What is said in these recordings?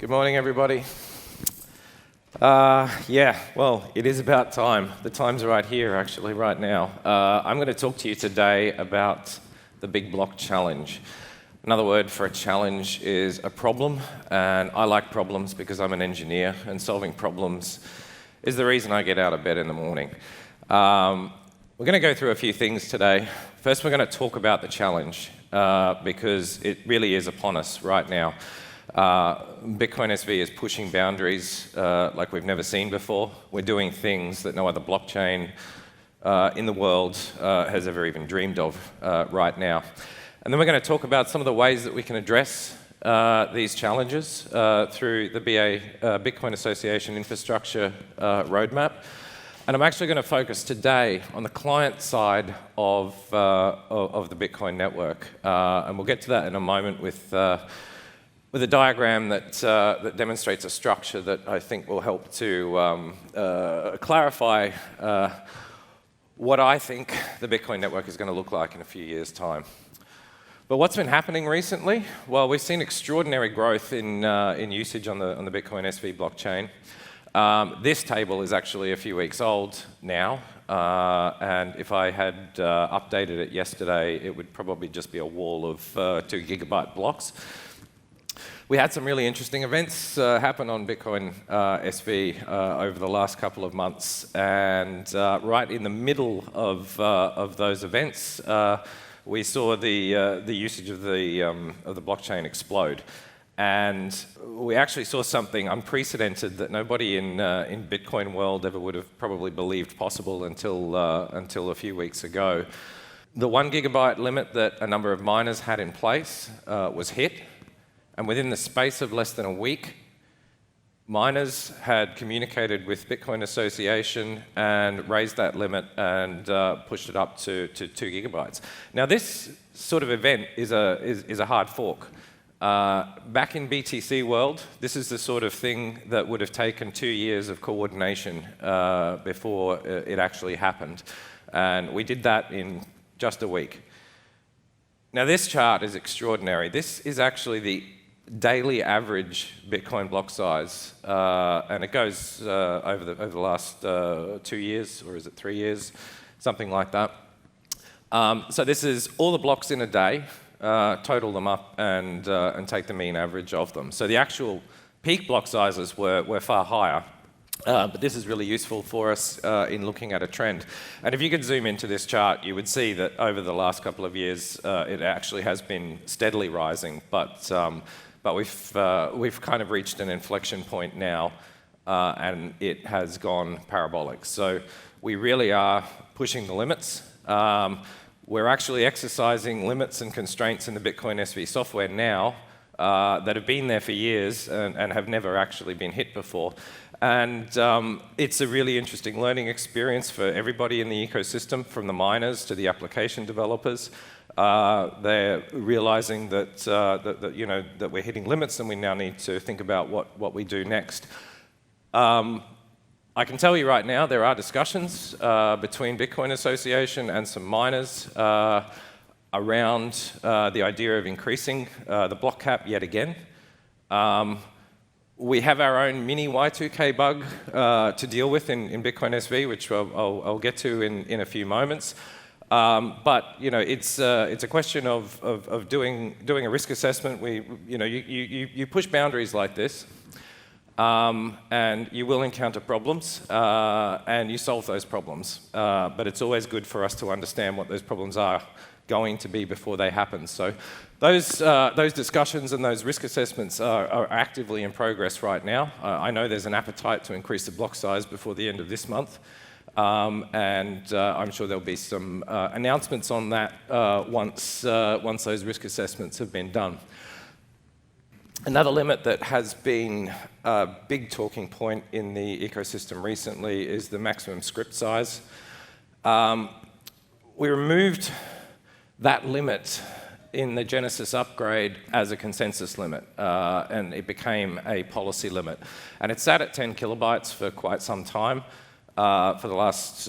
Good morning, everybody. Well, it is about time. The time's right here, actually, right now. I'm going to talk to you today about the big block challenge. Another word for a challenge is a problem, and I like problems because I'm an engineer, and solving problems is the reason I get out of bed in the morning. We're going to go through a few things today. First, we're going to talk about the challenge, because it really is upon us right now. Bitcoin SV is pushing boundaries like we've never seen before. We're doing things that no other blockchain in the world has ever even dreamed of right now. And then we're going to talk about some of the ways that we can address these challenges through the Bitcoin Association infrastructure roadmap. And I'm actually going to focus today on the client side of the Bitcoin network. And we'll get to that in a moment with a diagram that demonstrates a structure that I think will help to clarify what I think the Bitcoin network is going to look like in a few years' time. But what's been happening recently? Well, we've seen extraordinary growth in usage on the Bitcoin SV blockchain. This table is actually a few weeks old now, and if I had updated it yesterday, it would probably just be a wall of 2 Gigabyte blocks. We had some really interesting events happen on Bitcoin SV over the last couple of months, and right in the middle of those events, we saw the usage of the blockchain explode. And we actually saw something unprecedented that nobody in Bitcoin world ever would have probably believed possible until a few weeks ago. The 1 gigabyte limit that a number of miners had in place was hit. And within the space of less than a week, miners had communicated with Bitcoin Association and raised that limit and pushed it up to 2 gigabytes. Now, this sort of event is a hard fork. Back in BTC world, this is the sort of thing that would have taken 2 years of coordination before it actually happened. And we did that in just a week. Now, this chart is extraordinary. This is actually the daily average Bitcoin block size, and it goes over the last 2 years, or is it 3 years, something like that. So this is all the blocks in a day, total them up, and take the mean average of them. So the actual peak block sizes were far higher, but this is really useful for us in looking at a trend. And if you could zoom into this chart, you would see that over the last couple of years, it actually has been steadily rising, but we've kind of reached an inflection point now, and it has gone parabolic. So we really are pushing the limits. We're actually exercising limits and constraints in the Bitcoin SV software now that have been there for years and have never actually been hit before. And it's a really interesting learning experience for everybody in the ecosystem, from the miners to the application developers. They're realizing that we're hitting limits, and we now need to think about what we do next. I can tell you right now there are discussions between Bitcoin Association and some miners around the idea of increasing the block cap yet again. We have our own mini Y2K bug to deal with in Bitcoin SV, which I'll get to in a few moments. But it's a question of doing a risk assessment. You push boundaries like this, and you will encounter problems, and you solve those problems. But it's always good for us to understand what those problems are going to be before they happen. So those discussions and those risk assessments are actively in progress right now. I know there's an appetite to increase the block size before the end of this month. And I'm sure there'll be some announcements on that once those risk assessments have been done. Another limit that has been a big talking point in the ecosystem recently is the maximum script size. We removed that limit in the Genesis upgrade as a consensus limit, and it became a policy limit. And it sat at 10 kilobytes for quite some time. For the last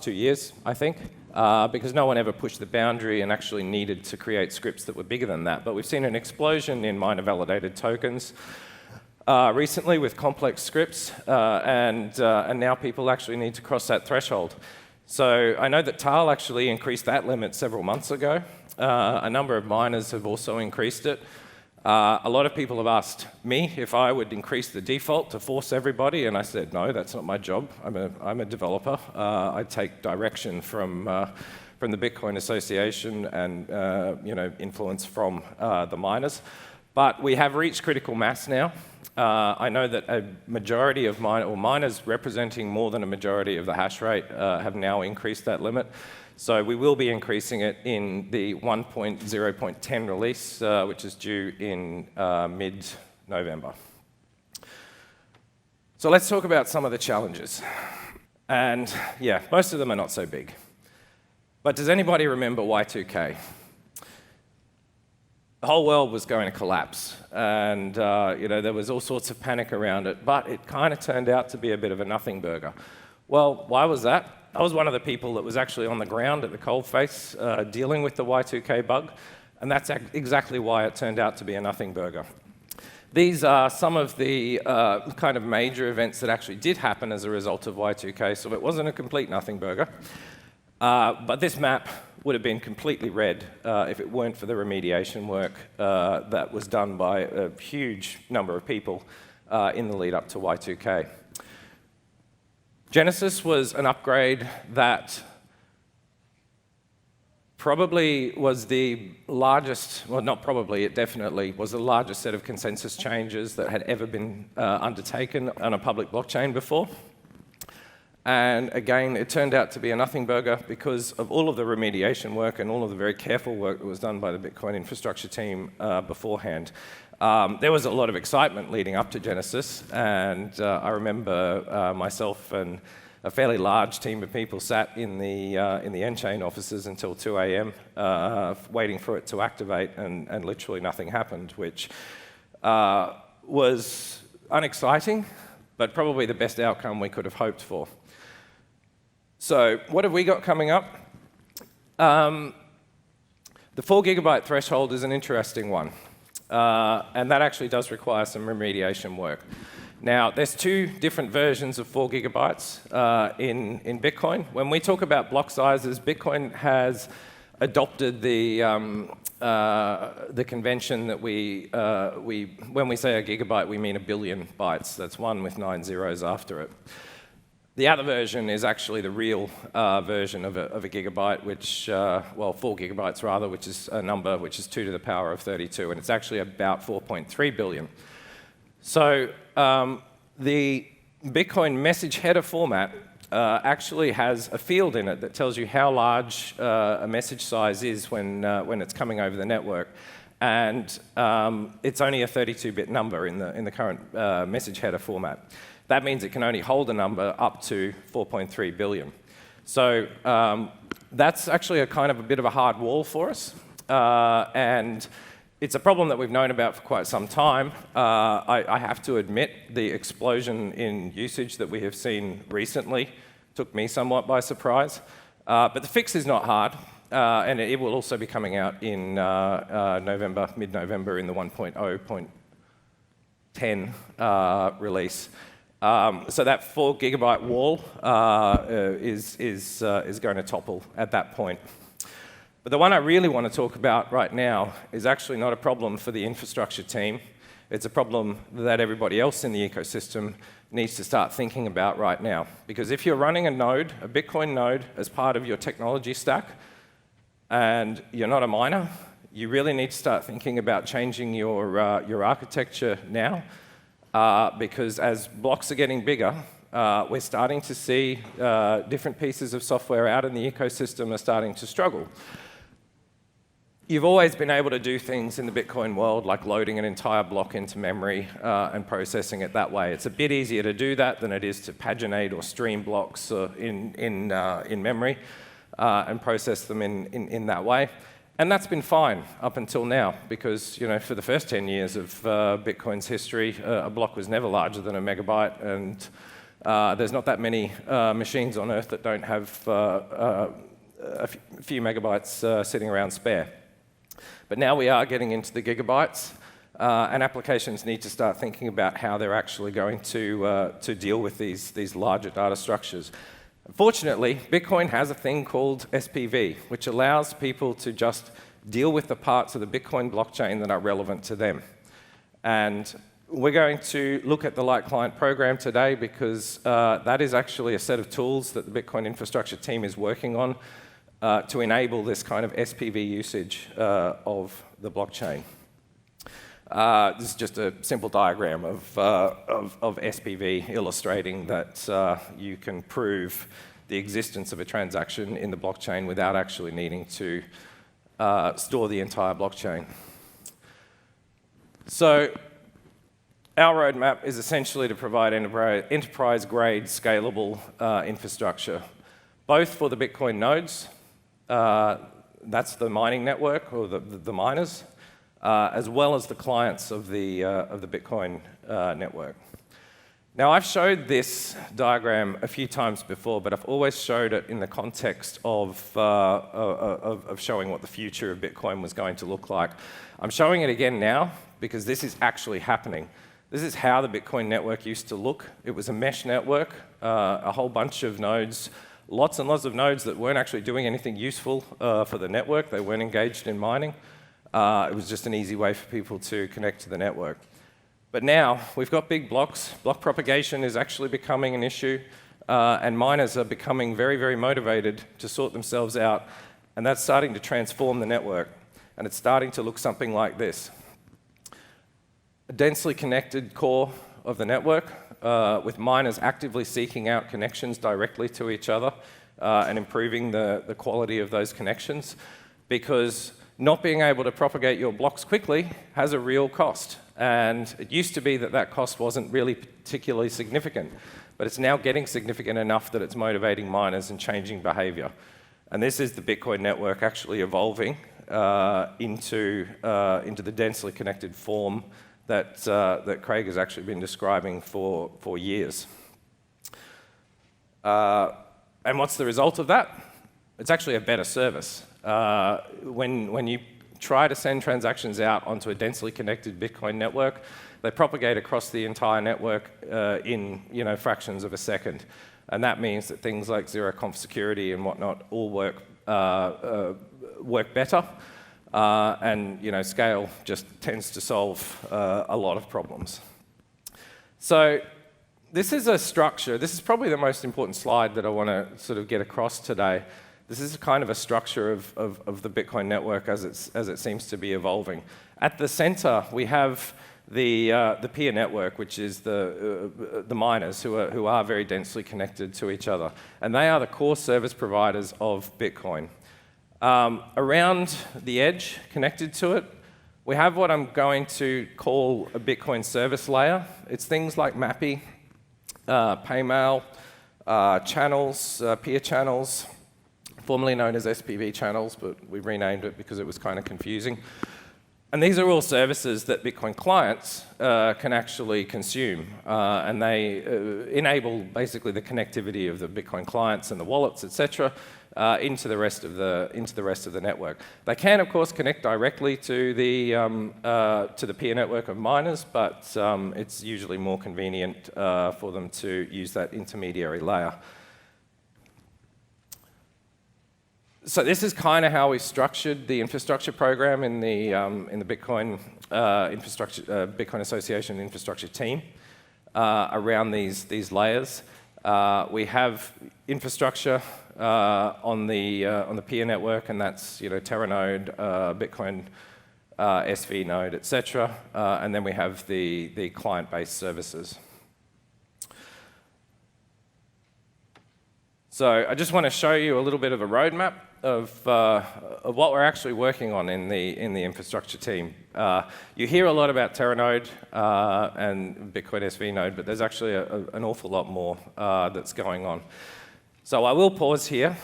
2 years, I think. because no one ever pushed the boundary and actually needed to create scripts that were bigger than that. But we've seen an explosion in miner-validated tokens recently with complex scripts, and now people actually need to cross that threshold. So I know that Tal actually increased that limit several months ago. A number of miners have also increased it. A lot of people have asked me if I would increase the default to force everybody, and I said, no, that's not my job. I'm a developer. I take direction from the Bitcoin Association and influence from the miners. But we have reached critical mass now. I know that a majority of miners representing more than a majority of the hash rate have now increased that limit. So we will be increasing it in the 1.0.10 release, which is due in mid-November. So let's talk about some of the challenges. And yeah, most of them are not so big. But does anybody remember Y2K? The whole world was going to collapse, and there was all sorts of panic around it, but it kind of turned out to be a bit of a nothing burger. Well, why was that? I was one of the people that was actually on the ground at the coalface dealing with the Y2K bug, and that's exactly why it turned out to be a nothing burger. These are some of the kind of major events that actually did happen as a result of Y2K, so it wasn't a complete nothing burger. But this map would have been completely red if it weren't for the remediation work that was done by a huge number of people in the lead up to Y2K. Genesis was an upgrade that probably was the largest, well, not probably, it definitely was the largest set of consensus changes that had ever been undertaken on a public blockchain before. And again, it turned out to be a nothing burger because of all of the remediation work and all of the very careful work that was done by the Bitcoin infrastructure team beforehand. There was a lot of excitement leading up to Genesis, and I remember myself and a fairly large team of people sat in the N-Chain offices until 2 a.m. Waiting for it to activate, and literally nothing happened, which was unexciting, but probably the best outcome we could have hoped for. So what have we got coming up? The 4 gigabyte threshold is an interesting one, and that actually does require some remediation work. Now, there's 2 different versions of 4 gigabytes in Bitcoin. When we talk about block sizes, Bitcoin has adopted the convention that when we say a gigabyte, we mean a billion bytes. That's 1 with 9 zeros after it. The other version is actually the real version of a gigabyte, which, 4 gigabytes rather, which is a number which is 2 to the power of 32, and it's actually about 4.3 billion. So the Bitcoin message header format actually has a field in it that tells you how large a message size is when it's coming over the network. And it's only a 32-bit number in the current message header format. That means it can only hold a number up to 4.3 billion. So that's actually a kind of a bit of a hard wall for us. And it's a problem that we've known about for quite some time. I have to admit the explosion in usage that we have seen recently took me somewhat by surprise. But the fix is not hard. And it will also be coming out in November, mid-November in the 1.0.10 release. So that 4 gigabyte wall is going to topple at that point. But the one I really want to talk about right now is actually not a problem for the infrastructure team. It's a problem that everybody else in the ecosystem needs to start thinking about right now. Because if you're running a node, a Bitcoin node, as part of your technology stack, and you're not a miner, you really need to start thinking about changing your architecture now. Because as blocks are getting bigger, we're starting to see different pieces of software out in the ecosystem are starting to struggle. You've always been able to do things in the Bitcoin world, like loading an entire block into memory and processing it that way. It's a bit easier to do that than it is to paginate or stream blocks in memory and process them in that way. And that's been fine up until now, because for the first 10 years of Bitcoin's history, a block was never larger than a megabyte, and there's not that many machines on Earth that don't have a few megabytes sitting around spare. But now we are getting into the gigabytes, and applications need to start thinking about how they're actually going to deal with these larger data structures. Fortunately, Bitcoin has a thing called SPV, which allows people to just deal with the parts of the Bitcoin blockchain that are relevant to them. And we're going to look at the LiteClient program today because that is actually a set of tools that the Bitcoin infrastructure team is working on to enable this kind of SPV usage of the blockchain. This is just a simple diagram of SPV illustrating that you can prove the existence of a transaction in the blockchain without actually needing to store the entire blockchain. So our roadmap is essentially to provide enterprise-grade scalable infrastructure, both for the Bitcoin nodes, that's the mining network or the miners, as well as the clients of the Bitcoin network. Now, I've showed this diagram a few times before, but I've always showed it in the context of showing what the future of Bitcoin was going to look like. I'm showing it again now because this is actually happening. This is how the Bitcoin network used to look. It was a mesh network, a whole bunch of nodes, lots and lots of nodes that weren't actually doing anything useful for the network. They weren't engaged in mining. It was just an easy way for people to connect to the network. But now we've got big blocks. Block propagation is actually becoming an issue, and miners are becoming very, very motivated to sort themselves out, and that's starting to transform the network. And it's starting to look something like this. A densely connected core of the network, with miners actively seeking out connections directly to each other and improving the quality of those connections, because not being able to propagate your blocks quickly has a real cost. And it used to be that that cost wasn't really particularly significant, but it's now getting significant enough that it's motivating miners and changing behavior. And this is the Bitcoin network actually evolving into the densely connected form that Craig has actually been describing for years. And what's the result of that? It's actually a better service. When you try to send transactions out onto a densely connected Bitcoin network, they propagate across the entire network in fractions of a second. And that means that things like zero-conf security and whatnot all work better. And scale just tends to solve a lot of problems. So this is a structure. This is probably the most important slide that I want to sort of get across today. This is kind of a structure of the Bitcoin network as it seems to be evolving. At the center, we have the peer network, which is the miners who are very densely connected to each other. And they are the core service providers of Bitcoin. Around the edge, connected to it, we have what I'm going to call a Bitcoin service layer. It's things like MAPI, Paymail, channels, peer channels, formerly known as SPV channels, but we renamed it because it was kind of confusing. And these are all services that Bitcoin clients can actually consume, and they enable basically the connectivity of the Bitcoin clients and the wallets, etc., into the rest of the network. They can, of course, connect directly to the peer network of miners, but it's usually more convenient for them to use that intermediary layer. So this is kind of how we structured the infrastructure program in the Bitcoin Bitcoin Association infrastructure team around these layers. We have infrastructure on the peer network, and that's Teranode, Bitcoin SV node, etc. And then we have the client-based services. So I just want to show you a little bit of a roadmap of what we're actually working on in the infrastructure team. You hear a lot about Teranode and Bitcoin SV node, but there's actually an awful lot more that's going on. So I will pause here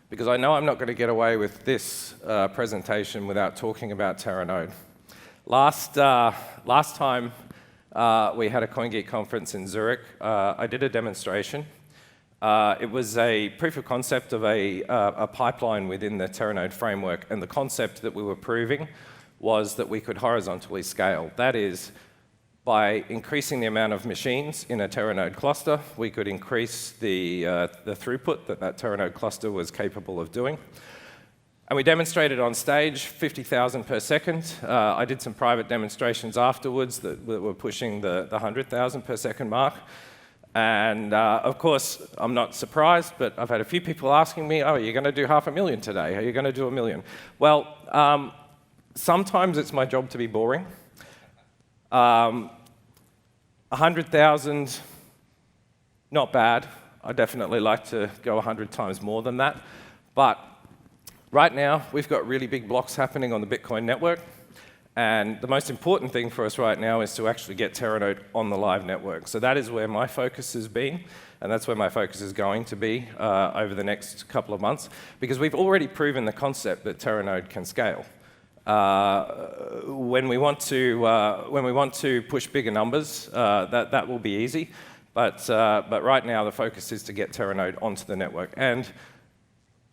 because I know I'm not going to get away with this presentation without talking about Teranode. Last time we had a CoinGeek conference in Zurich, I did a demonstration. It was a proof of concept of a pipeline within the Teranode framework, and the concept that we were proving was that we could horizontally scale. That is, by increasing the amount of machines in a Teranode cluster, we could increase the throughput that Teranode cluster was capable of doing. And we demonstrated on stage 50,000 per second. I did some private demonstrations afterwards that were pushing the 100,000 per second mark. And of course, I'm not surprised, but I've had a few people asking me, oh, are you going to do 500,000 today? Are you going to do 1 million? Well, sometimes it's my job to be boring. 100,000, not bad. I definitely like to go 100 times more than that. But right now, we've got really big blocks happening on the Bitcoin network. And the most important thing for us right now is to actually get Teranode on the live network. So that is where my focus has been, and that's where my focus is going to be over the next couple of months, because we've already proven the concept that Teranode can scale. When we want to push bigger numbers, that will be easy. But right now, the focus is to get Teranode onto the network. And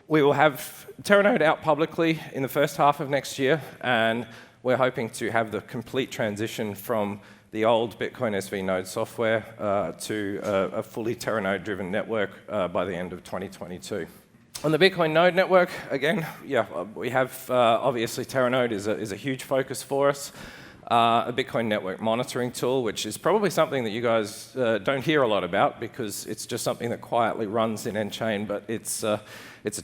we will have Teranode out publicly in the first half of next year, and we're hoping to have the complete transition from the old Bitcoin SV node software to a fully Teranode-driven network by the end of 2022. On the Bitcoin node network, again, yeah, we have obviously Teranode is a huge focus for us. A Bitcoin network monitoring tool, which is probably something that you guys don't hear a lot about because it's just something that quietly runs in N-chain, but it's a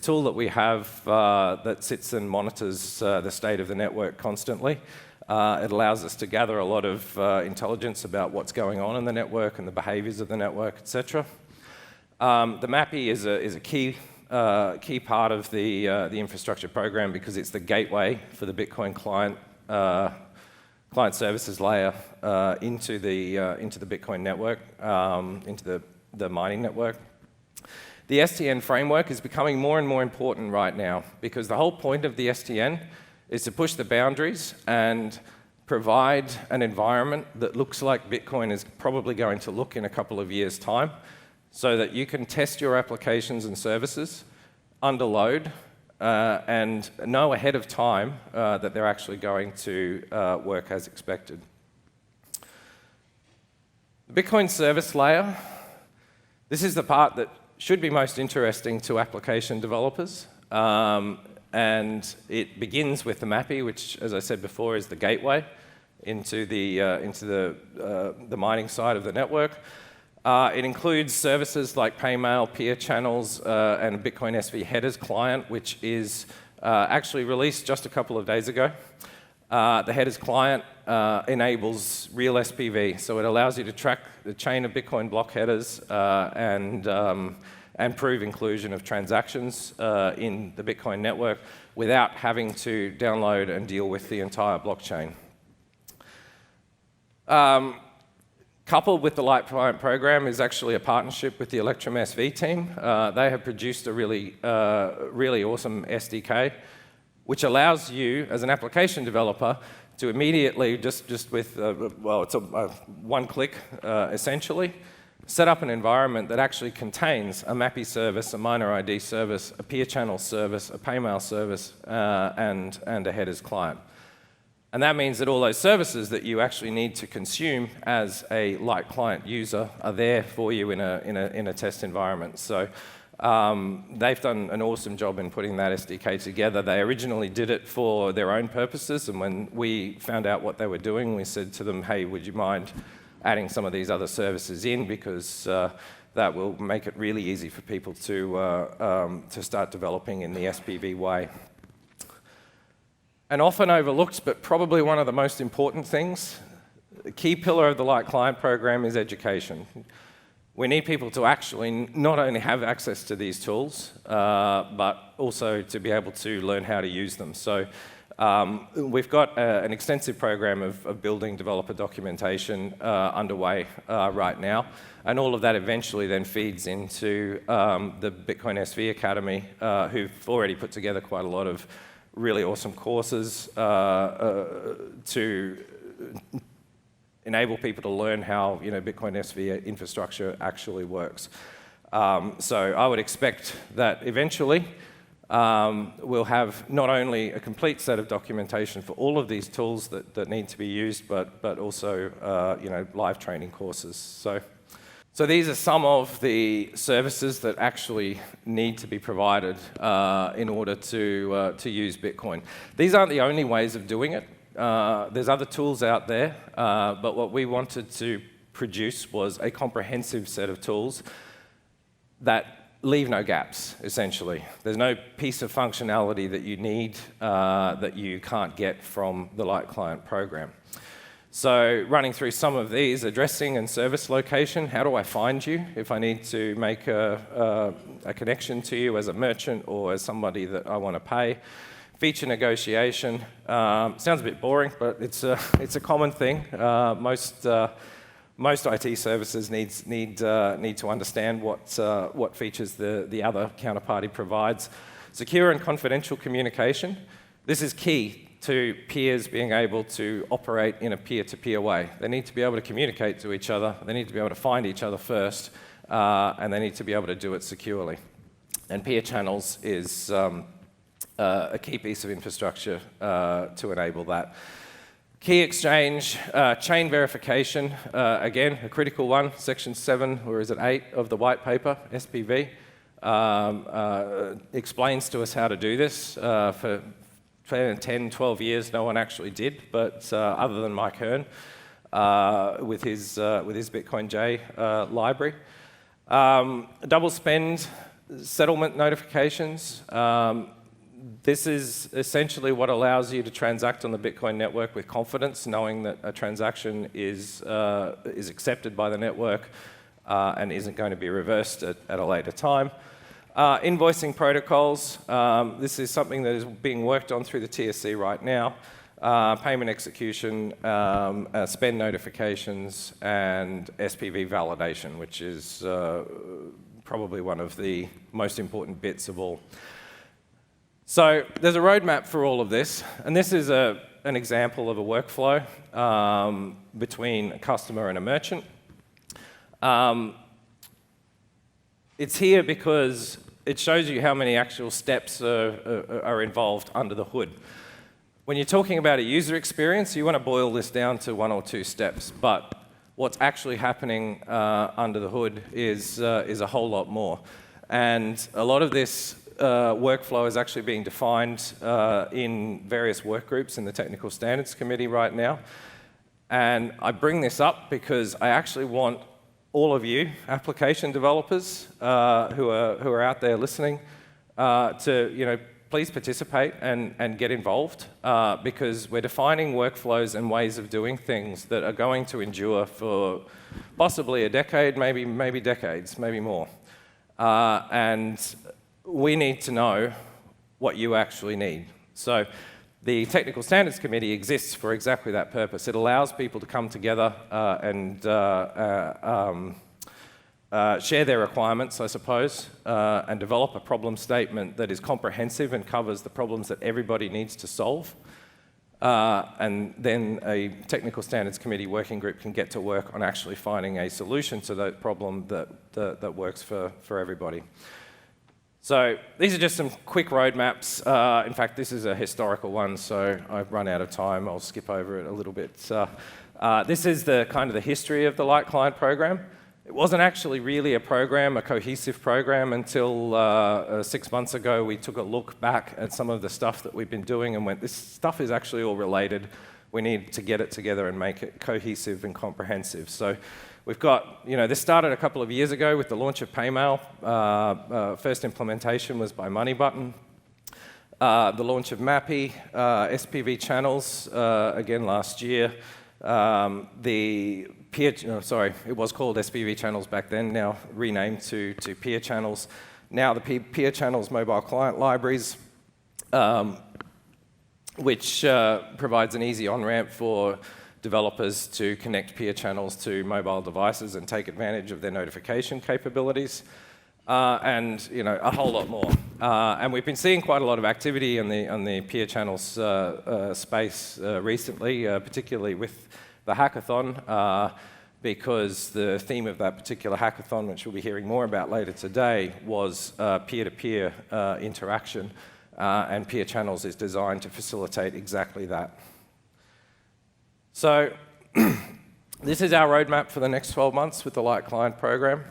tool that we have that sits and monitors the state of the network constantly. It allows us to gather a lot of intelligence about what's going on in the network and the behaviors of the network, etc. The MAPI is a key part of the infrastructure program because it's the gateway for the Bitcoin client services layer into the Bitcoin network, into the mining network. The SDN framework is becoming more and more important right now because the whole point of the SDN is to push the boundaries and provide an environment that looks like Bitcoin is probably going to look in a couple of years' time so that you can test your applications and services under load and know ahead of time that they're actually going to work as expected. The Bitcoin service layer, this is the part that should be most interesting to application developers. And it begins with the MAPI, which, as I said before, is the gateway into the mining side of the network. It includes services like Paymail, peer channels, and a Bitcoin SV headers client, which is actually released just a couple of days ago. The headers client enables real SPV, so it allows you to track the chain of Bitcoin block headers and prove inclusion of transactions in the Bitcoin network without having to download and deal with the entire blockchain. Coupled with the LiteClient program is actually a partnership with the Electrum SV team. They have produced a really awesome SDK, which allows you, as an application developer, to immediately, just with, it's a one click, essentially, set up an environment that actually contains a MAPI service, a miner ID service, a peer channel service, a Paymail service, and a headers client. And that means that all those services that you actually need to consume as a LiteClient user are there for you in a test environment. So they've done an awesome job in putting that SDK together. They originally did it for their own purposes, and when we found out what they were doing, we said to them, hey, would you mind adding some of these other services in, because that will make it really easy for people to start developing in the SPV way. And often overlooked, but probably one of the most important things, the key pillar of the LiteClient program is education. We need people to actually not only have access to these tools, but also to be able to learn how to use them. So we've got an extensive program of building developer documentation underway right now, and all of that eventually then feeds into the Bitcoin SV Academy, who've already put together quite a lot of really awesome courses to enable people to learn how Bitcoin SV infrastructure actually works. So I would expect that eventually we'll have not only a complete set of documentation for all of these tools that need to be used, but also live training courses. So these are some of the services that actually need to be provided in order to use Bitcoin. These aren't the only ways of doing it. There's other tools out there, but what we wanted to produce was a comprehensive set of tools that leave no gaps, essentially. There's no piece of functionality that you need that you can't get from the LiteClient program. So running through some of these, addressing and service location, how do I find you if I need to make a connection to you as a merchant or as somebody that I want to pay? Feature negotiation, sounds a bit boring, but it's a common thing. Most IT services need to understand what features the other counterparty provides. Secure and confidential communication. This is key to peers being able to operate in a peer-to-peer way. They need to be able to communicate to each other, they need to be able to find each other first, and they need to be able to do it securely. And peer channels is a key piece of infrastructure to enable that. Key exchange, chain verification, again, a critical one, section 7, or is it 8 of the white paper, SPV, explains to us how to do this. For 10, 12 years, no one actually did, but other than Mike Hearn with his Bitcoin J library. Double spend settlement notifications. This is essentially what allows you to transact on the Bitcoin network with confidence, knowing that a transaction is accepted by the network and isn't going to be reversed at a later time. Invoicing protocols, this is something that is being worked on through the TSC right now. Payment execution, spend notifications, and SPV validation, which is probably one of the most important bits of all. So there's a roadmap for all of this, and this is an example of a workflow between a customer and a merchant. It's here because it shows you how many actual steps are involved under the hood. When you're talking about a user experience, you want to boil this down to 1 or 2 steps, but what's actually happening under the hood is a whole lot more. And a lot of this workflow is actually being defined in various work groups in the Technical Standards Committee right now. And I bring this up because I actually want all of you application developers who are out there listening to please participate and get involved because we're defining workflows and ways of doing things that are going to endure for possibly a decade, maybe decades, maybe more. And we need to know what you actually need. So the Technical Standards Committee exists for exactly that purpose. It allows people to come together and share their requirements, I suppose, and develop a problem statement that is comprehensive and covers the problems that everybody needs to solve. And then a Technical Standards Committee working group can get to work on actually finding a solution to that problem that works for everybody. So these are just some quick roadmaps. In fact, this is a historical one, so I've run out of time. I'll skip over it a little bit. This is the kind of the history of the LiteClient program. It wasn't actually really a program, a cohesive program, until 6 months ago. We took a look back at some of the stuff that we've been doing and went, this stuff is actually all related. We need to get it together and make it cohesive and comprehensive. So we've got, this started a couple of years ago with the launch of Paymail. First implementation was by Moneybutton. The launch of Mappy, SPV channels, again last year. It was called SPV channels back then, now renamed to peer channels. Now the peer channels mobile client libraries, which provides an easy on-ramp for developers to connect peer channels to mobile devices and take advantage of their notification capabilities, and a whole lot more. And we've been seeing quite a lot of activity on the peer channels space recently, particularly with the hackathon, because the theme of that particular hackathon, which we'll be hearing more about later today, was peer-to-peer interaction, and peer channels is designed to facilitate exactly that. So this is our roadmap for the next 12 months with the LiteClient program.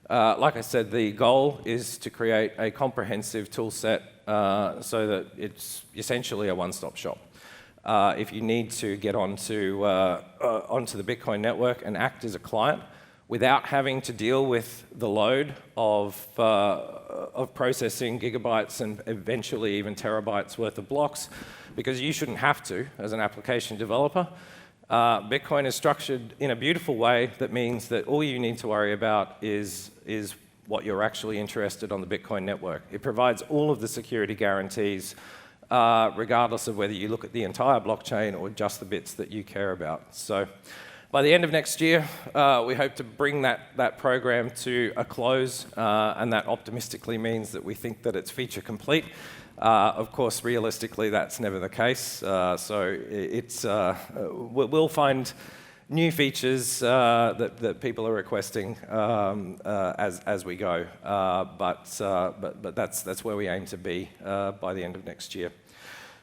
Like I said, the goal is to create a comprehensive tool set so that it's essentially a one-stop shop. If you need to get onto the Bitcoin network and act as a client without having to deal with the load of processing gigabytes and eventually even terabytes worth of blocks, because you shouldn't have to as an application developer. Bitcoin is structured in a beautiful way that means that all you need to worry about is what you're actually interested on the Bitcoin network. It provides all of the security guarantees, regardless of whether you look at the entire blockchain or just the bits that you care about. So by the end of next year, we hope to bring that program to a close, and that optimistically means that we think that it's feature complete. Of course, realistically, that's never the case. We'll find new features that people are requesting as we go. But that's where we aim to be by the end of next year.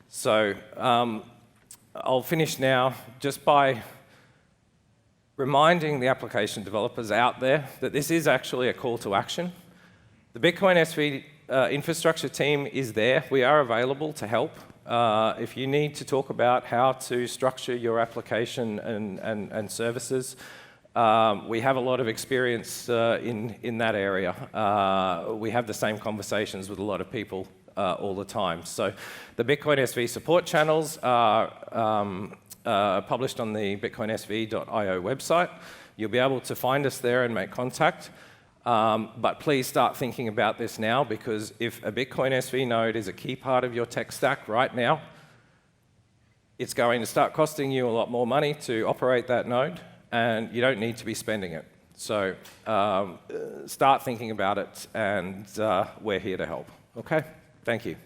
So I'll finish now just by reminding the application developers out there that this is actually a call to action. The Bitcoin SV infrastructure team is there. We are available to help. If you need to talk about how to structure your application and services, we have a lot of experience in that area. We have the same conversations with a lot of people all the time. So the Bitcoin SV support channels are published on the bitcoinsv.io website. You'll be able to find us there and make contact. But please start thinking about this now, because if a Bitcoin SV node is a key part of your tech stack right now, it's going to start costing you a lot more money to operate that node, and you don't need to be spending it. So start thinking about it, and we're here to help. Okay? Thank you.